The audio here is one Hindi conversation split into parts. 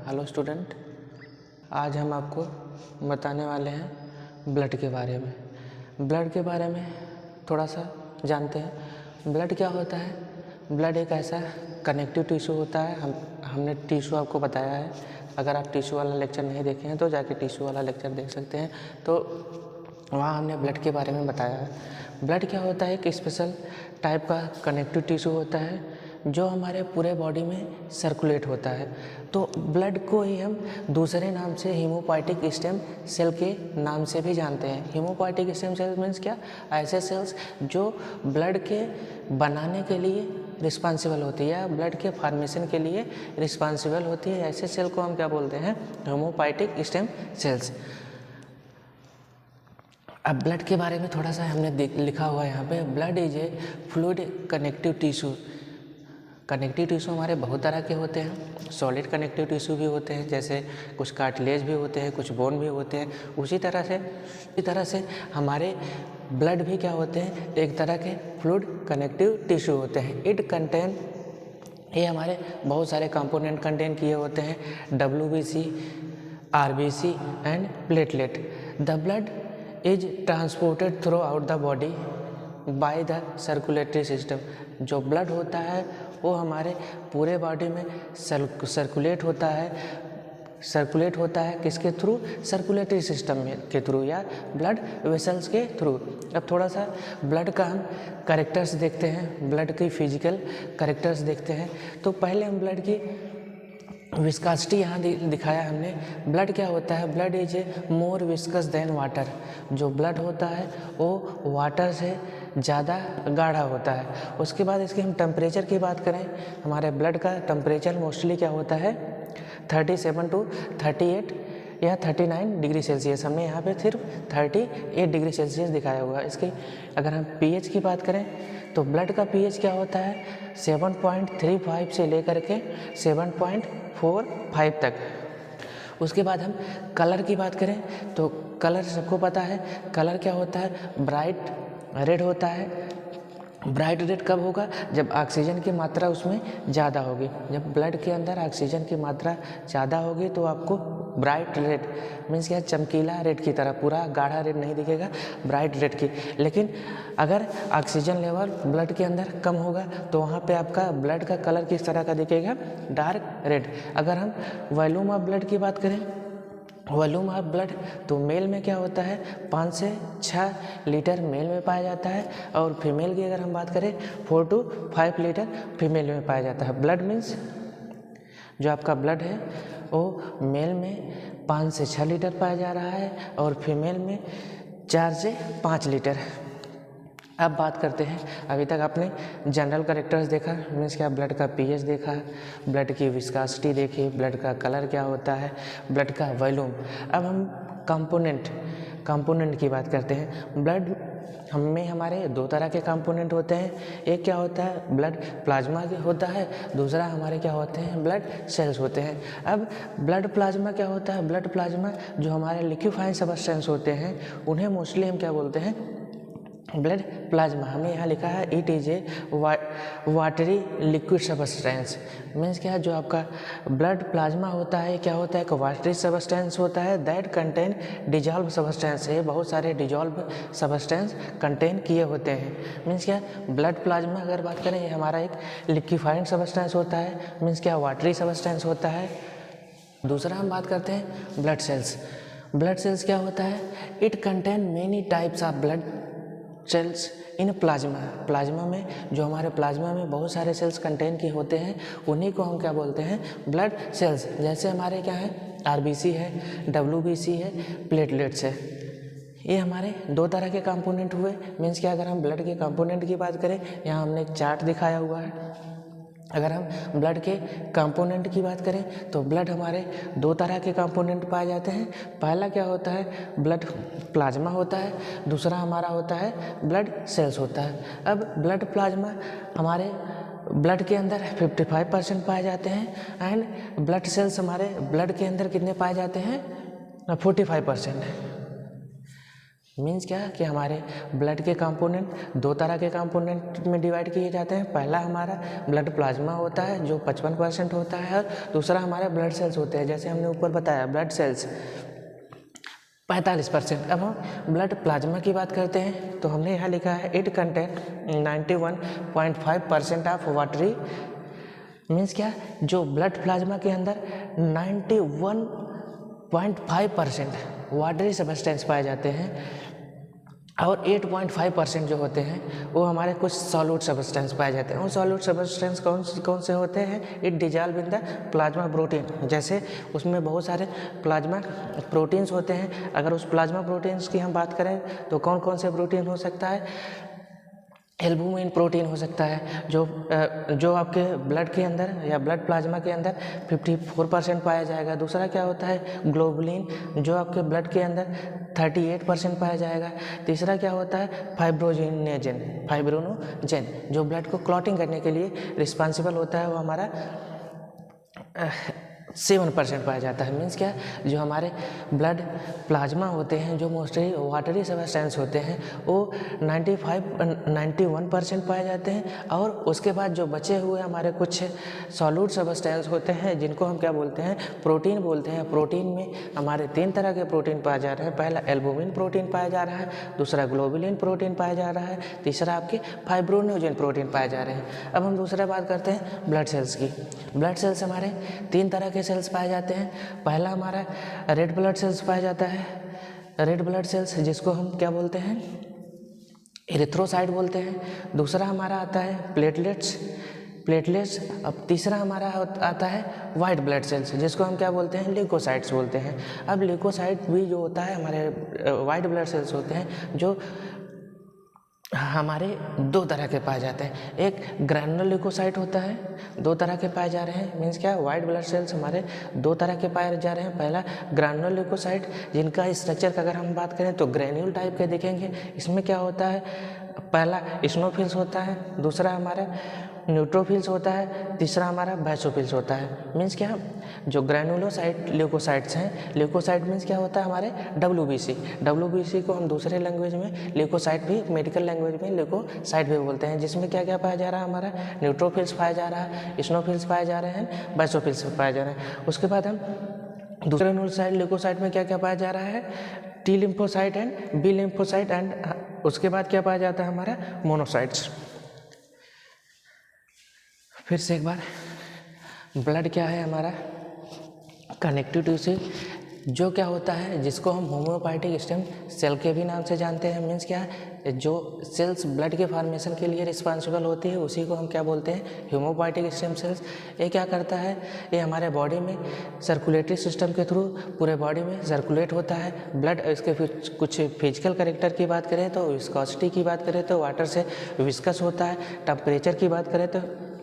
हेलो स्टूडेंट, आज हम आपको बताने वाले हैं ब्लड के बारे में। ब्लड के बारे में थोड़ा सा जानते हैं। ब्लड क्या होता है? ब्लड एक ऐसा कनेक्टिव टिश्यू होता है। हमने टिश्यू आपको बताया है। अगर आप टिश्यू वाला लेक्चर नहीं देखे हैं तो जाके टिश्यू वाला लेक्चर देख सकते हैं। तो वहाँ हमने ब्लड के बारे में बताया है। ब्लड क्या होता है? एक स्पेशल टाइप का कनेक्टिव टिश्यू होता है जो हमारे पूरे बॉडी में सर्कुलेट होता है। तो ब्लड को ही हम दूसरे नाम से हीमोपोएटिक स्टेम सेल के नाम से भी जानते हैं। हीमोपोएटिक स्टेम सेल मीन्स क्या? ऐसे सेल्स जो ब्लड के बनाने के लिए रिस्पॉन्सिबल होती है या ब्लड के फॉर्मेशन के लिए रिस्पॉन्सिबल होती है। ऐसे सेल को हम क्या बोलते हैं? Haemopoietic stem cells. अब ब्लड के बारे में थोड़ा सा हमने लिखा हुआ है यहाँ पे। Blood is A fluid connective tissue. Connective tissue हमारे बहुत तरह के होते हैं। सॉलिड कनेक्टिव टिश्यू भी होते हैं, जैसे कुछ कार्टिलेज भी होते हैं, कुछ बोन भी होते हैं। उसी तरह से हमारे ब्लड भी क्या होते हैं? एक तरह के फ्लूइड कनेक्टिव टिश्यू होते हैं। ये हमारे बहुत सारे कंपोनेंट कंटेन किए होते हैं। WBC, RBC and platelet. The blood is transported through out the body by the circulatory system. जो ब्लड होता है वो हमारे पूरे बॉडी में सर्कुलेट होता है किसके थ्रू? सर्कुलेटरी सिस्टम के थ्रू या ब्लड वेसल्स के थ्रू। अब थोड़ा सा ब्लड का हम कैरेक्टर्स देखते हैं, ब्लड की फिजिकल कैरेक्टर्स देखते हैं। तो पहले हम ब्लड की विस्कासिटी यहाँ दिखाया हमने। ब्लड क्या होता है? Blood is a more viscous than water. जो ब्लड होता है वो वाटर से ज़्यादा गाढ़ा होता है। उसके बाद इसके हम टेम्परेचर की बात करें, हमारे ब्लड का टेम्परेचर मोस्टली क्या होता है? 37 to 38 या 39 डिग्री सेल्सियस। हमने यहाँ पे सिर्फ 38 डिग्री सेल्सियस दिखाया हुआ है। इसकी अगर हम pH की बात करें तो ब्लड का pH क्या होता है? 7.35 से लेकर के 7.45 तक। उसके बाद हम कलर की बात करें तो कलर सबको पता है। कलर क्या होता है? ब्राइट रेड होता है। ब्राइट रेड कब होगा? जब ऑक्सीजन की मात्रा उसमें ज़्यादा होगी। जब ब्लड के अंदर ऑक्सीजन की मात्रा ज़्यादा होगी तो आपको ब्राइट रेड मीन्स क्या? चमकीला रेड की तरह, पूरा गाढ़ा रेड नहीं दिखेगा, ब्राइट रेड की। लेकिन अगर ऑक्सीजन लेवल ब्लड के अंदर कम होगा तो वहाँ पे आपका ब्लड का कलर किस तरह का दिखेगा? Dark red. अगर हम वॉल्यूम ऑफ ब्लड की बात करें, वॉल्यूम ऑफ ब्लड तो मेल में क्या होता है? 5 से 6 लीटर मेल में पाया जाता है और फीमेल की अगर हम बात करें 4 to 5 लीटर फीमेल में पाया जाता है। ब्लड मीन्स जो आपका ब्लड है वो मेल में 5 से 6 लीटर पाया जा रहा है और फीमेल में 4 से 5 लीटर। अब बात करते हैं, अभी तक आपने जनरल कैरेक्टर्स देखा, मीन्स क्या? ब्लड का pH देखा, ब्लड की विस्कासिटी देखी, ब्लड का कलर क्या होता है, ब्लड का वॉल्यूम। अब हम कंपोनेंट की बात करते हैं। ब्लड में हमारे 2 तरह के कंपोनेंट होते हैं। एक क्या होता है? ब्लड प्लाज्मा होता है, दूसरा हमारे क्या होते हैं? ब्लड सेल्स होते हैं। अब ब्लड प्लाज्मा क्या होता है? ब्लड प्लाज्मा जो हमारे लिक्विफाइड सब्सटेंस होते हैं उन्हें मोस्टली हम क्या बोलते हैं? Blood plasma. हमें यहाँ लिखा है it is a watery liquid substance. Means क्या है? जो आपका ब्लड प्लाज्मा होता है क्या होता है? एक वाटरी सब्सटेंस होता है दैट कंटेन डिजॉल्व सब्सटेंस है। बहुत सारे डिजॉल्व सब्सटेंस कंटेन किए होते हैं। मीन्स क्या? ब्लड प्लाज्मा अगर बात करें ये हमारा एक लिक्विफाइड सब्सटेंस होता है, मीन्स क्या? वाटरी सब्सटेंस होता है। दूसरा हम बात करते हैं ब्लड सेल्स। ब्लड सेल्स क्या होता है? It contain many types of blood cells in plasma. Plasma में जो हमारे प्लाज्मा में बहुत सारे सेल्स कंटेन के होते हैं उन्हीं को हम क्या बोलते हैं? Blood cells. जैसे हमारे क्या है? RBC है, WBC है, प्लेटलेट्स है। ये हमारे 2 तरह के कंपोनेंट हुए। मीन्स क्या? अगर हम ब्लड के कंपोनेंट की बात करें, यहाँ हमने एक चार्ट दिखाया हुआ है। अगर हम ब्लड के कंपोनेंट की बात करें तो ब्लड हमारे 2 तरह के कंपोनेंट पाए जाते हैं। पहला क्या होता है? ब्लड प्लाज्मा होता है, दूसरा हमारा होता है ब्लड सेल्स होता है। अब ब्लड प्लाज्मा हमारे ब्लड के अंदर 55% पाए जाते हैं एंड ब्लड सेल्स हमारे ब्लड के अंदर कितने पाए जाते हैं? 45%। मीन्स क्या कि हमारे ब्लड के कंपोनेंट दो तरह के कंपोनेंट में डिवाइड किए जाते हैं। पहला हमारा ब्लड प्लाज्मा होता है जो 55% होता है, और दूसरा हमारे ब्लड सेल्स होते हैं, जैसे हमने ऊपर बताया ब्लड सेल्स 45%। अब हम ब्लड प्लाज्मा की बात करते हैं तो हमने यहाँ लिखा है it contain 91.5% of watery. Means क्या, जो ब्लड प्लाज्मा के अंदर 91.5% वाटरी सब्सटेंस पाए जाते हैं, और 8.5% जो होते हैं वो हमारे कुछ सॉल्यूट सब्सटेंस पाए जाते हैं। वो सॉल्यूट सब्सटेंस कौन से होते हैं? It dissolve in the plasma protein. जैसे उसमें बहुत सारे प्लाज्मा प्रोटीन्स होते हैं। अगर उस प्लाज्मा प्रोटीन्स की हम बात करें तो कौन कौन से प्रोटीन हो सकता है? एल्बुमिन प्रोटीन हो सकता है, जो आपके ब्लड के अंदर या ब्लड प्लाज्मा के अंदर 54% पाया जाएगा। दूसरा क्या होता है? ग्लोबुलिन, जो आपके ब्लड के अंदर 38% पाया जाएगा। तीसरा क्या होता है? फाइब्रोनोजेन, जो ब्लड को क्लॉटिंग करने के लिए रिस्पॉन्सिबल होता है, वो हमारा 7% पाया जाता है। मीन्स क्या, जो हमारे ब्लड प्लाज्मा होते हैं जो मोस्टली वाटरी सब्सटेंस होते हैं वो 91% पाए जाते हैं, और उसके बाद जो बचे हुए हमारे कुछ सॉल्यूट सब्सटेंस होते हैं जिनको हम क्या बोलते हैं? प्रोटीन बोलते हैं। प्रोटीन में हमारे 3 तरह के प्रोटीन पाए जा रहे हैं। पहला एल्बुमिन प्रोटीन पाया जा रहा है, दूसरा ग्लोबुलिन प्रोटीन पाया जा रहा है, तीसरा आपके फाइब्रोनोजेन प्रोटीन पाए जा रहे हैं। अब हम दूसरा बात करते हैं ब्लड सेल्स की। ब्लड सेल्स हमारे 3 तरह के सेल्स पाए जाते हैं। पहला हमारा रेड ब्लड सेल्स पाया जाता है। रेड ब्लड सेल्स जिसको हम क्या बोलते हैं? एरिथ्रोसाइट बोलते हैं। दूसरा हमारा आता है प्लेटलेट्स। अब तीसरा हमारा आता है वाइट ब्लड सेल्स जिसको हम क्या बोलते हैं? ल्यूकोसाइट्स बोलते हैं। अब ल्यूकोसाइट भी जो होता है हमारे वाइट ब्लड सेल्स होते हैं जो हमारे 2 तरह के पाए जाते हैं। एक ग्रैनुलर ल्यूकोसाइट होता है, 2 तरह के पाए जा रहे हैं। मीन्स क्या, वाइट ब्लड सेल्स हमारे 2 तरह के पाए जा रहे हैं। पहला ग्रैनुलर ल्यूकोसाइट, जिनका स्ट्रक्चर का अगर हम बात करें तो ग्रेन्यूल टाइप के दिखेंगे। इसमें क्या होता है? पहला इस्नोफिल्स होता है, दूसरा हमारा न्यूट्रोफिल्स होता है, तीसरा हमारा बैसोफिल्स होता है। मीन्स क्या, जो ग्रैनुलोसाइट ल्यूकोसाइट्स हैं, ल्यूकोसाइट मीन्स क्या होता है? हमारे WBC को हम दूसरे लैंग्वेज में ल्यूकोसाइट भी, मेडिकल लैंग्वेज में ल्यूकोसाइट भी बोलते हैं। जिसमें क्या क्या पाया जा रहा है? हमारा न्यूट्रोफिल्स पाया जा रहा है, इस्नोफिल्स पाए जा रहे हैं, बैसोफिल्स पाए जा रहे हैं। उसके बाद हम दूसरे ल्यूकोसाइट में क्या क्या पाया जा रहा है? T lymphocyte and B lymphocyte, and उसके बाद क्या पाया जाता है? हमारा मोनोसाइट्स। फिर से एक बार, ब्लड क्या है? हमारा कनेक्टिव टिश्यू, जो क्या होता है, जिसको हम होम्योपैथिक स्टेम सेल के भी नाम से जानते हैं। मीन्स क्या है, जो सेल्स ब्लड के फॉर्मेशन के लिए रिस्पॉन्सिबल होती है उसी को हम क्या बोलते हैं? Homeopathic stem cells. ये क्या करता है? ये हमारे बॉडी में सर्कुलेटरी सिस्टम के थ्रू पूरे बॉडी में सर्कुलेट होता है ब्लड। इसके कुछ फिजिकल कैरेक्टर की बात करें तो विस्कोसिटी की बात करें तो वाटर से विस्कस होता है। टेम्परेचर की बात करें तो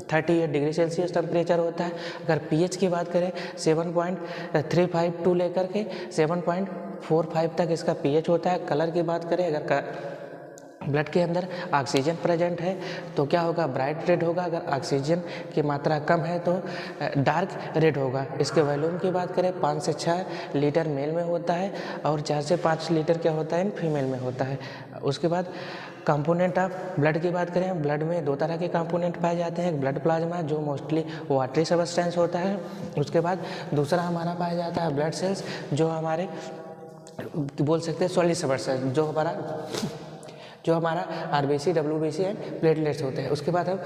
38 डिग्री सेल्सियस टेम्परेचर होता है। अगर पीएच की बात करें 7.35 लेकर के 7.45 तक इसका पीएच होता है। कलर की बात करें, अगर ब्लड के अंदर ऑक्सीजन प्रेजेंट है तो क्या होगा? ब्राइट रेड होगा। अगर ऑक्सीजन की मात्रा कम है तो डार्क रेड होगा। इसके वॉल्यूम की बात करें 5 से 6 लीटर मेल में होता है और 4 से 5 लीटर क्या होता है? फीमेल में होता है। उसके बाद कंपोनेंट ऑफ ब्लड की बात करें, ब्लड में 2 तरह के कंपोनेंट पाए जाते हैं। एक ब्लड प्लाज्मा जो मोस्टली वाटरी सब्सटेंस होता है। उसके बाद दूसरा हमारा पाया जाता है ब्लड सेल्स, जो हमारे बोल सकते हैं सॉलिड सब्सटेंस, जो हमारा आरबीसी, डब्ल्यूबीसी एंड प्लेटलेट्स होते हैं। उसके बाद हम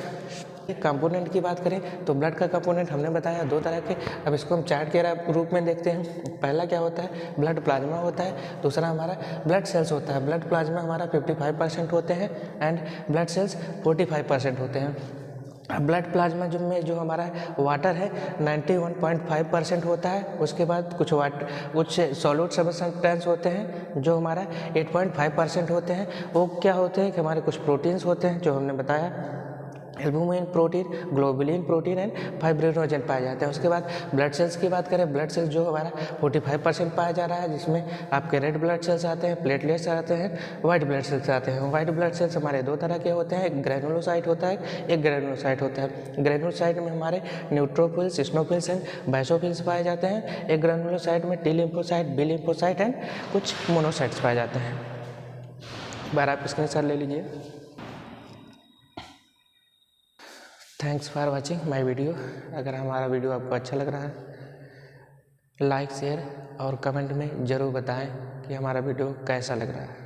कंपोनेंट की बात करें तो ब्लड का कंपोनेंट हमने बताया 2 तरह के। अब इसको हम चार्ट के रूप में देखते हैं। पहला क्या होता है? ब्लड प्लाज्मा होता है। दूसरा हमारा ब्लड सेल्स होता है। ब्लड प्लाज्मा हमारा 55% होते हैं एंड ब्लड सेल्स 45% होते हैं। ब्लड प्लाज्मा में जो हमारा वाटर है 91.5% होता है। उसके बाद कुछ सॉल्यूट सब्सटेंस होते हैं जो हमारा 8.5% होते हैं। वो क्या होते हैं कि हमारे कुछ प्रोटीन्स होते हैं जो हमने बताया, albumin protein, globulin protein and fibrinogen पाए जाते हैं। उसके बाद ब्लड सेल्स की बात करें, ब्लड सेल्स जो हमारा 45% पाया जा रहा है, जिसमें आपके रेड ब्लड सेल्स आते हैं, प्लेटलेट्स आते हैं, वाइट ब्लड सेल्स आते हैं। वाइट ब्लड सेल्स हमारे 2 तरह के होते हैं, एक ग्रैनुलोसाइट होता है, एक ग्रैनुलोसाइट होता है। ग्रैनुलोसाइट में हमारे न्यूट्रोफिल्स, इस्नोफिल्स एंड बैसोफिल्स पाए जाते हैं। एक ग्रैनुलोसाइट में T lymphocyte, B lymphocyte and कुछ मोनोसाइट्स पाए जाते हैं। बार आप स्क्रीनशॉट ले लीजिए। Thanks for watching my video. अगर हमारा वीडियो आपको अच्छा लग रहा है लाइक शेयर और कमेंट में ज़रूर बताएं कि हमारा वीडियो कैसा लग रहा है।